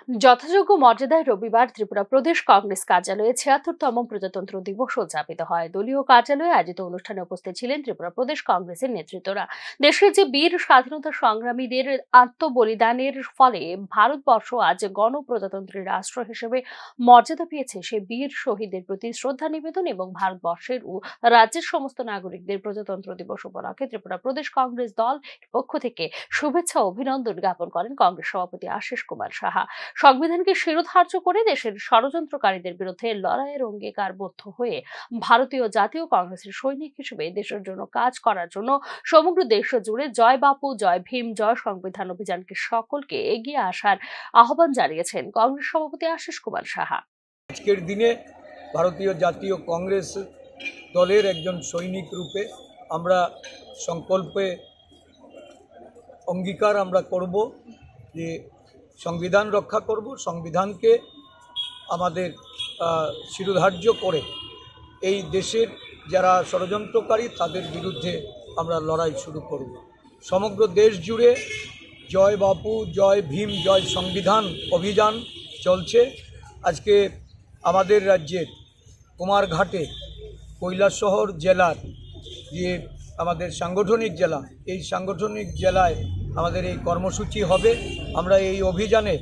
যথাযোগ্য মর্যাদায় রবিবার ত্রিপুরা প্রদেশ কংগ্রেস কার্যালয়ে ৭৬তম প্রজাতন্ত্র দিবস উদযাপিত হয়। দলীয় কার্যালয়ে আয়োজিত অনুষ্ঠানে উপস্থিত ছিলেন ত্রিপুরা প্রদেশ কংগ্রেসের নেতৃত্বরা। দেশের যে বীর স্বাধীনতা সংগ্রামীদের আত্মবলিদানের ফলে ভারতবর্ষ আজ গণপ্রজাতন্ত্রী রাষ্ট্র হিসেবে মর্যাদা পেয়েছে, সে বীর শহীদদের প্রতি শ্রদ্ধা নিবেদন এবং ভারতবর্ষের ও রাজ্যের সমস্ত নাগরিকদের প্রজাতন্ত্র দিবস উপলক্ষে ত্রিপুরা প্রদেশ কংগ্রেস দল পক্ষ থেকে শুভেচ্ছা ও অভিনন্দন জ্ঞাপন করেন কংগ্রেস সভাপতি আশিস কুমার সাহা। সংবিধানকে শিরোধার্য করে দেশের ষড়যন্ত্রকারীদের বিরুদ্ধে লড়াইয়ের অঙ্গীকারবদ্ধ হয়ে ভারতীয় জাতীয় কংগ্রেসের সৈনিক হিসেবে দেশের জন্য কাজ করার জন্য সমগ্র দেশ জুড়ে জয় বাপু, জয় ভীম, জয় সংবিধান অভিযানকে সকলকে এগিয়ে আসার আহ্বান জানিয়েছেন কংগ্রেস সভাপতি আশিস কুমার সাহা। আজকের দিনে ভারতীয় জাতীয় কংগ্রেস দলের একজন সৈনিক রূপে আমরা সংকল্পে অঙ্গীকার আমরা করব যে সংবিধান রক্ষা করব, সংবিধানকে আমাদের শিরোধার্য করে এই দেশের যারা ষড়যন্ত্রকারী তাদের বিরুদ্ধে আমরা লড়াই শুরু করব। সমগ্র দেশ জুড়ে জয় বাপু, জয় ভীম, জয় সংবিধান অভিযান চলছে। আজকে আমাদের রাজ্যের কুমারঘাটে কৈলাসহর জেলার যে আমাদের সাংগঠনিক জেলা, এই সাংগঠনিক জেলায় আমাদের এই কর্মসূচি হবে। আমরা এই অভিযানে